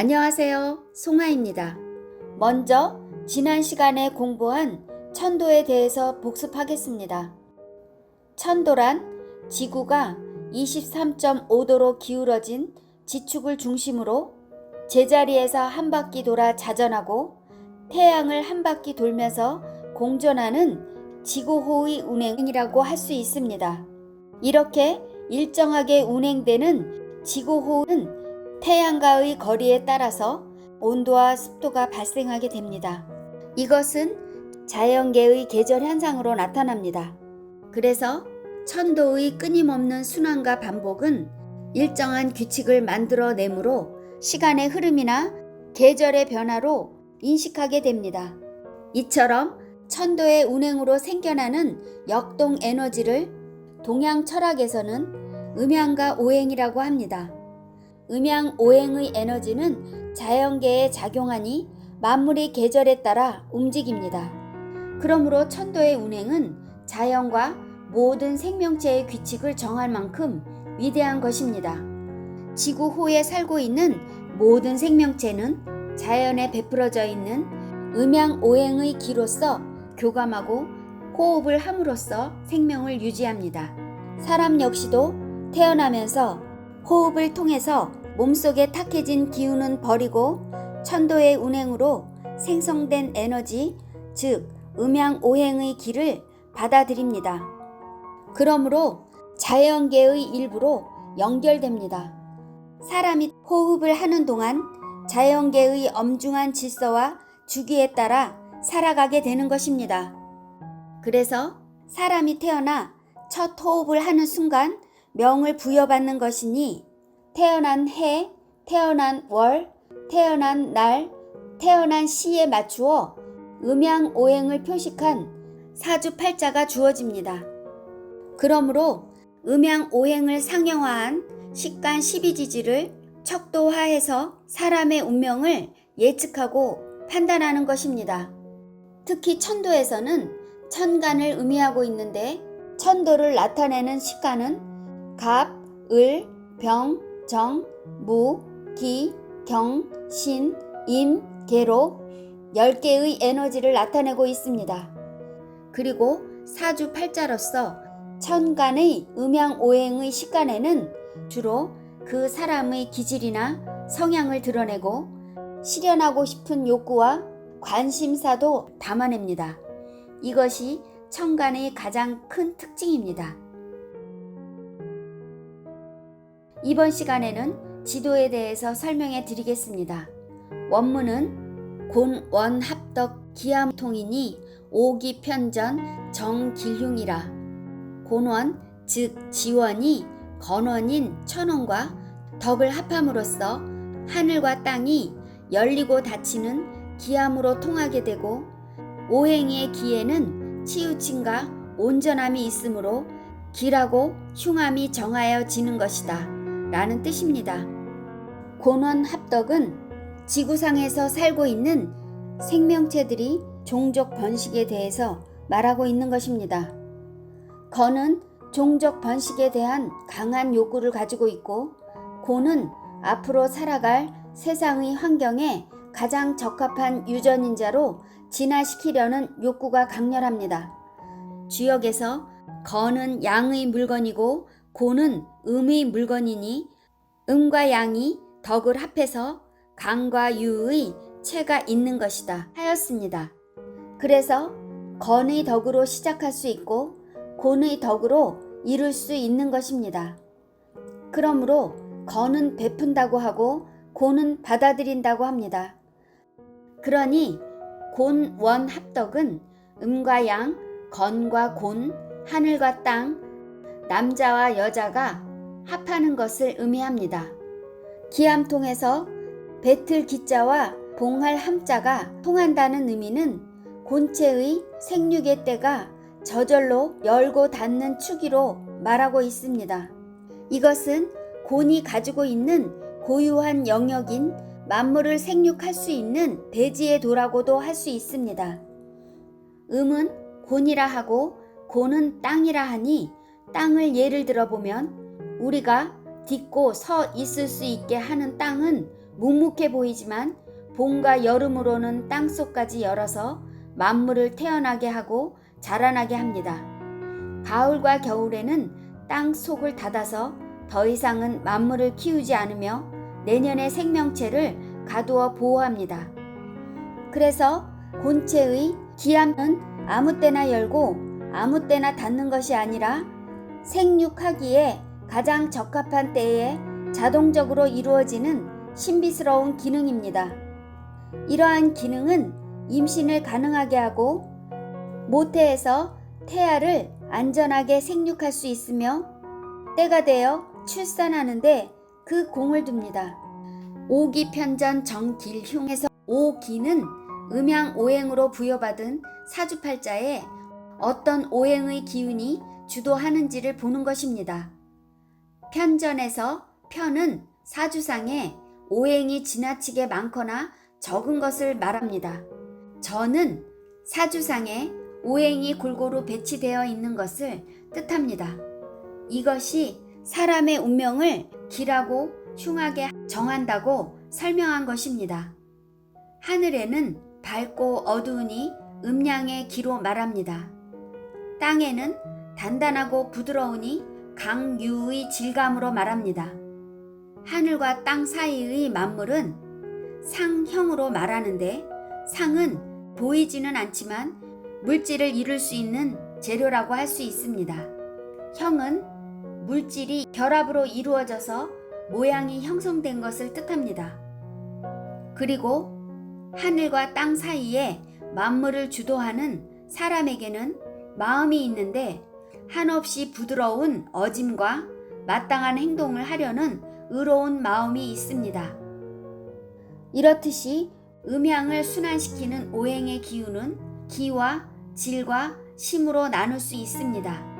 안녕하세요. 송하입니다. 먼저 지난 시간에 공부한 천도에 대해서 복습하겠습니다. 천도란 지구가 23.5도로 기울어진 지축을 중심으로 제자리에서 한 바퀴 돌아 자전하고 태양을 한 바퀴 돌면서 공전하는 지구호의 운행이라고 할 수 있습니다. 이렇게 일정하게 운행되는 지구호는 태양과의 거리에 따라서 온도와 습도가 발생하게 됩니다. 이것은 자연계의 계절 현상으로 나타납니다. 그래서 천도의 끊임없는 순환과 반복은 일정한 규칙을 만들어내므로 시간의 흐름이나 계절의 변화로 인식하게 됩니다. 이처럼 천도의 운행으로 생겨나는 역동 에너지를 동양 철학에서는 음양과 오행이라고 합니다. 음양 오행의 에너지는 자연계에 작용하니 만물의 계절에 따라 움직입니다. 그러므로 천도의 운행은 자연과 모든 생명체의 규칙을 정할 만큼 위대한 것입니다. 지구호에 살고 있는 모든 생명체는 자연에 베풀어져 있는 음양 오행의 기로서 교감하고 호흡을 함으로써 생명을 유지합니다. 사람 역시도 태어나면서 호흡을 통해서 몸속에 탁해진 기운은 버리고 천도의 운행으로 생성된 에너지, 즉 음양 오행의 기를 받아들입니다. 그러므로 자연계의 일부로 연결됩니다. 사람이 호흡을 하는 동안 자연계의 엄중한 질서와 주기에 따라 살아가게 되는 것입니다. 그래서 사람이 태어나 첫 호흡을 하는 순간 명을 부여받는 것이니 태어난 해, 태어난 월, 태어난 날, 태어난 시에 맞추어 음양 오행을 표식한 사주팔자가 주어집니다. 그러므로 음양 오행을 상형화한 식간 12지지를 척도화해서 사람의 운명을 예측하고 판단하는 것입니다. 특히 천도에서는 천간을 의미하고 있는데 천도를 나타내는 식간은 갑, 을, 병, 정, 무, 기, 경, 신, 임, 계로 10개의 에너지를 나타내고 있습니다. 그리고 사주팔자로서 천간의 음양 오행의 식간에는 주로 그 사람의 기질이나 성향을 드러내고 실현하고 싶은 욕구와 관심사도 담아냅니다. 이것이 천간의 가장 큰 특징입니다. 이번 시간에는 지도에 대해서 설명해 드리겠습니다. 원문은 곤원합덕 기암통이니 오기편전 정길흉이라. 곤원 즉 지원이 건원인 천원과 덕을 합함으로써 하늘과 땅이 열리고 닫히는 기암으로 통하게 되고 오행의 기에는 치우침과 온전함이 있으므로 기라고 흉함이 정하여지는 것이다 라는 뜻입니다. 곤원합덕은 지구상에서 살고 있는 생명체들이 종족 번식에 대해서 말하고 있는 것입니다. 건은 종족 번식에 대한 강한 욕구를 가지고 있고 곤은 앞으로 살아갈 세상의 환경에 가장 적합한 유전인자로 진화시키려는 욕구가 강렬합니다. 주역에서 건은 양의 물건이고 곤은 음의 물건이니 음과 양이 덕을 합해서 강과 유의 체가 있는 것이다 하였습니다. 그래서 건의 덕으로 시작할 수 있고 곤의 덕으로 이룰 수 있는 것입니다. 그러므로 건은 베푼다고 하고 곤은 받아들인다고 합니다. 그러니 곤원합덕은 음과 양, 건과 곤, 하늘과 땅, 남자와 여자가 합하는 것을 의미합니다. 기암통에서 배틀 기자와 봉할 함자가 통한다는 의미는 곤체의 생육의 때가 저절로 열고 닫는 추기로 말하고 있습니다. 이것은 곤이 가지고 있는 고유한 영역인 만물을 생육할 수 있는 대지의 도라고도 할 수 있습니다. 음은 곤이라 하고 곤은 땅이라 하니 땅을 예를 들어보면 우리가 딛고 서 있을 수 있게 하는 땅은 묵묵해 보이지만 봄과 여름으로는 땅속까지 열어서 만물을 태어나게 하고 자라나게 합니다. 가을과 겨울에는 땅 속을 닫아서 더 이상은 만물을 키우지 않으며 내년의 생명체를 가두어 보호합니다. 그래서 곤체의 기암은 아무 때나 열고 아무 때나 닫는 것이 아니라 생육하기에 가장 적합한 때에 자동적으로 이루어지는 신비스러운 기능입니다. 이러한 기능은 임신을 가능하게 하고 모태에서 태아를 안전하게 생육할 수 있으며 때가 되어 출산하는데 그 공을 둡니다. 오기편전 정길흉에서 오기는 음양오행으로 부여받은 사주팔자에 어떤 오행의 기운이 주도하는지를 보는 것입니다. 편전에서 편은 사주상에 오행이 지나치게 많거나 적은 것을 말합니다. 전은 사주상에 오행이 골고루 배치되어 있는 것을 뜻합니다. 이것이 사람의 운명을 길하고 흉하게 정한다고 설명한 것입니다. 하늘에는 밝고 어두우니 음양의 기로 말합니다. 땅에는 단단하고 부드러우니 강유의 질감으로 말합니다. 하늘과 땅 사이의 만물은 상형으로 말하는데 상은 보이지는 않지만 물질을 이룰 수 있는 재료라고 할 수 있습니다. 형은 물질이 결합으로 이루어져서 모양이 형성된 것을 뜻합니다. 그리고 하늘과 땅 사이에 만물을 주도하는 사람에게는 마음이 있는데 한없이 부드러운 어짐과 마땅한 행동을 하려는 의로운 마음이 있습니다. 이렇듯이 음양을 순환시키는 오행의 기운은 기와 질과 심으로 나눌 수 있습니다.